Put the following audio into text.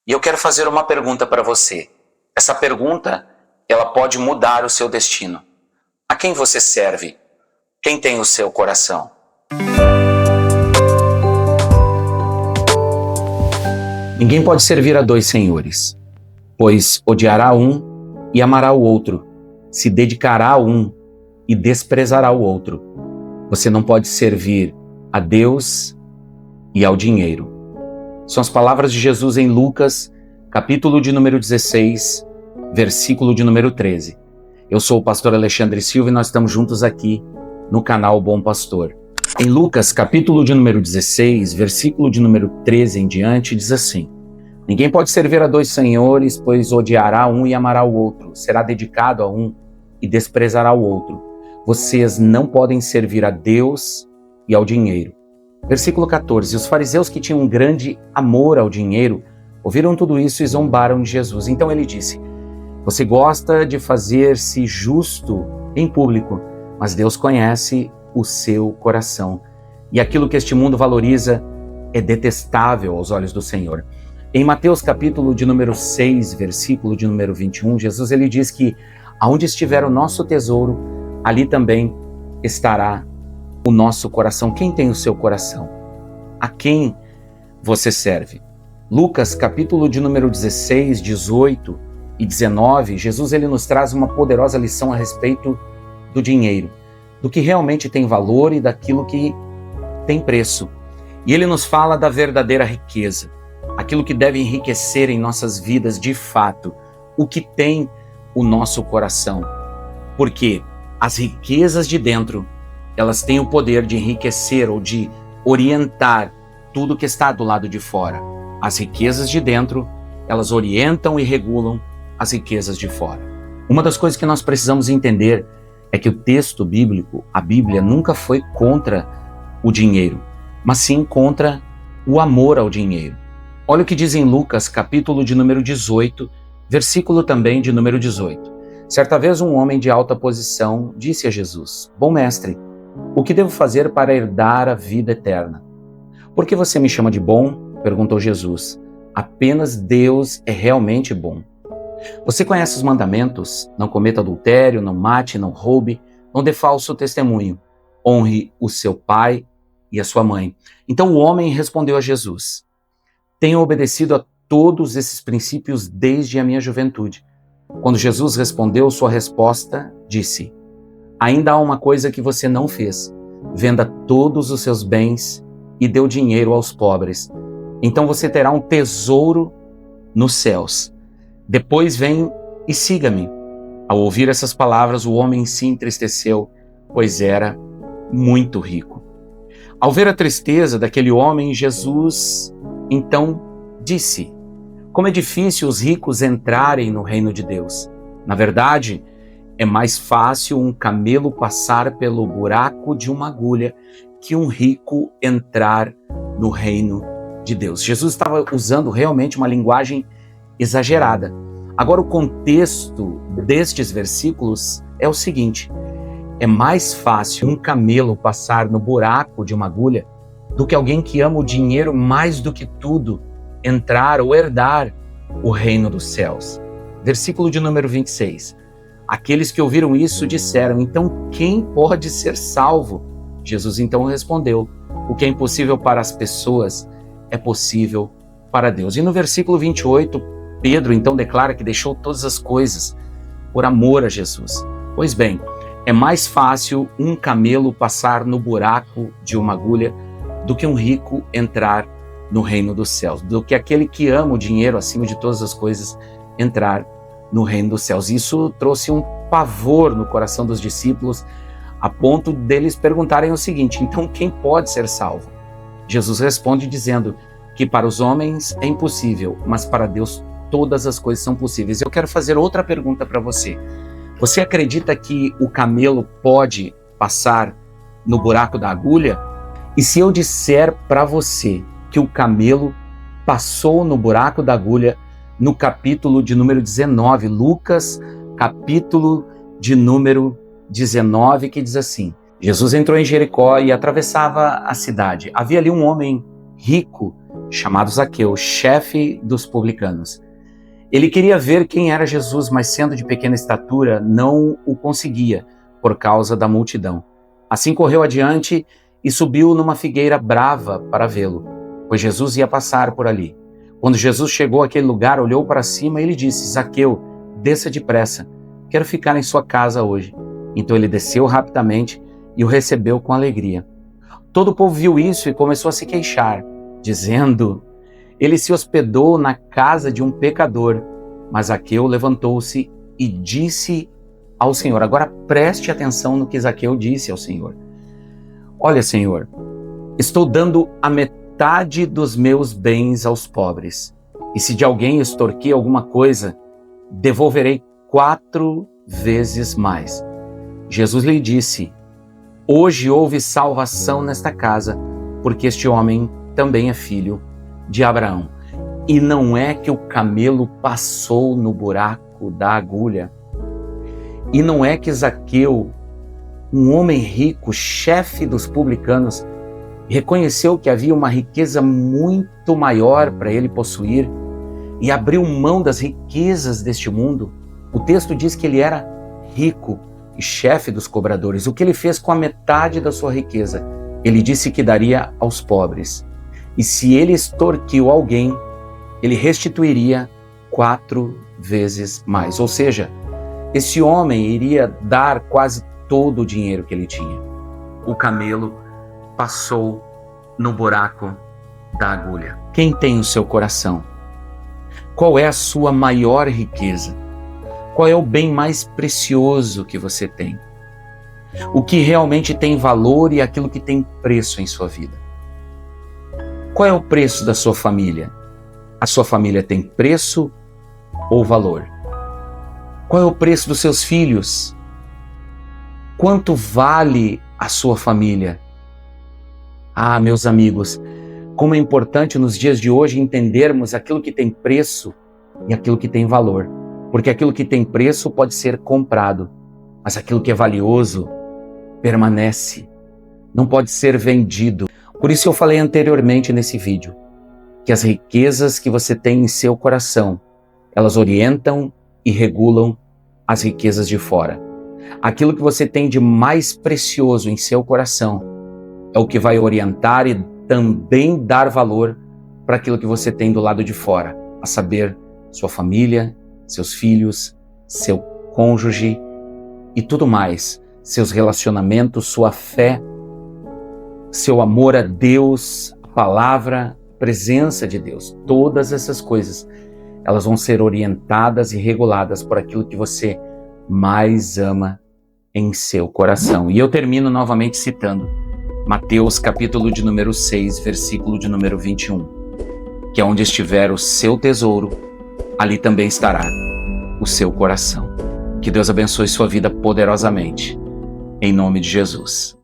E eu quero fazer uma pergunta para você. Essa pergunta, ela pode mudar o seu destino. A quem você serve? Quem tem o seu coração? Ninguém pode servir a dois senhores, pois odiará um e amará o outro, se dedicará a um e desprezará o outro. Você não pode servir a Deus e ao dinheiro. São as palavras de Jesus em Lucas, capítulo de número 16, versículo de número 13. Eu sou o pastor Alexandre Silva e nós estamos juntos aqui no canal Bom Pastor. Em Lucas, capítulo de número 16, versículo de número 13 em diante, diz assim: Ninguém pode servir a dois senhores, pois odiará um e amará o outro, será dedicado a um e desprezará o outro. Vocês não podem servir a Deus e ao dinheiro. Versículo 14. Os fariseus, que tinham um grande amor ao dinheiro, ouviram tudo isso e zombaram de Jesus. Então ele disse: Você gosta de fazer-se justo em público, mas Deus conhece o seu coração. E aquilo que este mundo valoriza é detestável aos olhos do Senhor. Em Mateus capítulo de número 6, versículo de número 21, Jesus ele diz que aonde estiver o nosso tesouro, ali também estará o nosso coração. Quem tem o seu coração? A quem você serve? Lucas capítulo de número 16, 18 e 19, Jesus ele nos traz uma poderosa lição a respeito do dinheiro, do que realmente tem valor e daquilo que tem preço. E ele nos fala da verdadeira riqueza, aquilo que deve enriquecer em nossas vidas de fato, o que tem o nosso coração. Porque as riquezas de dentro, elas têm o poder de enriquecer ou de orientar tudo que está do lado de fora. As riquezas de dentro, elas orientam e regulam as riquezas de fora. Uma das coisas que nós precisamos entender é que o texto bíblico, a Bíblia, nunca foi contra o dinheiro, mas sim contra o amor ao dinheiro. Olha o que diz em Lucas, capítulo de número 18, versículo também de número 18. Certa vez um homem de alta posição disse a Jesus: Bom mestre, o que devo fazer para herdar a vida eterna? Por que você me chama de bom? Perguntou Jesus. Apenas Deus é realmente bom. Você conhece os mandamentos? Não cometa adultério, não mate, não roube, não dê falso testemunho. Honre o seu pai e a sua mãe. Então o homem respondeu a Jesus: Tenho obedecido a todos esses princípios desde a minha juventude. Quando Jesus respondeu sua resposta, disse: Ainda há uma coisa que você não fez. Venda todos os seus bens e dê o dinheiro aos pobres. Então você terá um tesouro nos céus. Depois vem e siga-me. Ao ouvir essas palavras, o homem se entristeceu, pois era muito rico. Ao ver a tristeza daquele homem, Jesus então disse: Como é difícil os ricos entrarem no reino de Deus. Na verdade, é mais fácil um camelo passar pelo buraco de uma agulha que um rico entrar no reino de Deus. Jesus estava usando realmente uma linguagem exagerada. Agora, o contexto destes versículos é o seguinte: é mais fácil um camelo passar no buraco de uma agulha do que alguém que ama o dinheiro mais do que tudo entrar ou herdar o reino dos céus. Versículo de número 26. Aqueles que ouviram isso disseram: Então quem pode ser salvo? Jesus então respondeu: O que é impossível para as pessoas é possível para Deus. E no versículo 28, Pedro então declara que deixou todas as coisas por amor a Jesus. Pois bem, é mais fácil um camelo passar no buraco de uma agulha do que um rico entrar no reino dos céus, do que aquele que ama o dinheiro acima de todas as coisas entrar no reino dos céus. Isso trouxe um pavor no coração dos discípulos, a ponto deles perguntarem o seguinte: então quem pode ser salvo? Jesus responde dizendo que para os homens é impossível, mas para Deus todas as coisas são possíveis. Eu quero fazer outra pergunta para você. Você acredita que o camelo pode passar no buraco da agulha? E se eu disser para você que o camelo passou no buraco da agulha no capítulo de número 19, Lucas, capítulo de número 19, que diz assim: Jesus entrou em Jericó e atravessava a cidade. Havia ali um homem rico chamado Zaqueu, chefe dos publicanos. Ele queria ver quem era Jesus, mas sendo de pequena estatura, não o conseguia por causa da multidão. Assim correu adiante e subiu numa figueira brava para vê-lo, pois Jesus ia passar por ali. Quando Jesus chegou àquele lugar, olhou para cima e lhe disse: Zaqueu, desça depressa, quero ficar em sua casa hoje. Então ele desceu rapidamente e o recebeu com alegria. Todo o povo viu isso e começou a se queixar, dizendo: ele se hospedou na casa de um pecador. Mas Zaqueu levantou-se e disse ao Senhor. Agora preste atenção no que Zaqueu disse ao Senhor. Olha, Senhor, estou dando a metade dos meus bens aos pobres. E se de alguém extorquir alguma coisa, devolverei 4 vezes mais. Jesus lhe disse: hoje houve salvação nesta casa, porque este homem também é filho de Abraão. E não é que o camelo passou no buraco da agulha. E não é que Zaqueu, um homem rico, chefe dos publicanos, reconheceu que havia uma riqueza muito maior para ele possuir e abriu mão das riquezas deste mundo. O texto diz que ele era rico e chefe dos cobradores. O que ele fez com a metade da sua riqueza? Ele disse que daria aos pobres. E se ele extorquiu alguém, ele restituiria 4 vezes mais. Ou seja, esse homem iria dar quase todo o dinheiro que ele tinha. O camelo passou no buraco da agulha. Quem tem o seu coração? Qual é a sua maior riqueza? Qual é o bem mais precioso que você tem? O que realmente tem valor e aquilo que tem preço em sua vida? Qual é o preço da sua família? A sua família tem preço ou valor? Qual é o preço dos seus filhos? Quanto vale a sua família? Ah, meus amigos, como é importante nos dias de hoje entendermos aquilo que tem preço e aquilo que tem valor. Porque aquilo que tem preço pode ser comprado, mas aquilo que é valioso permanece, não pode ser vendido. Por isso eu falei anteriormente nesse vídeo, que as riquezas que você tem em seu coração, elas orientam e regulam as riquezas de fora. Aquilo que você tem de mais precioso em seu coração é o que vai orientar e também dar valor para aquilo que você tem do lado de fora, a saber, sua família, seus filhos, seu cônjuge e tudo mais, seus relacionamentos, sua fé, seu amor a Deus, a palavra, a presença de Deus. Todas essas coisas, elas vão ser orientadas e reguladas por aquilo que você mais ama em seu coração. E eu termino novamente citando Mateus capítulo de número 6, versículo de número 21, que é onde estiver o seu tesouro, ali também estará o seu coração. Que Deus abençoe sua vida poderosamente. Em nome de Jesus.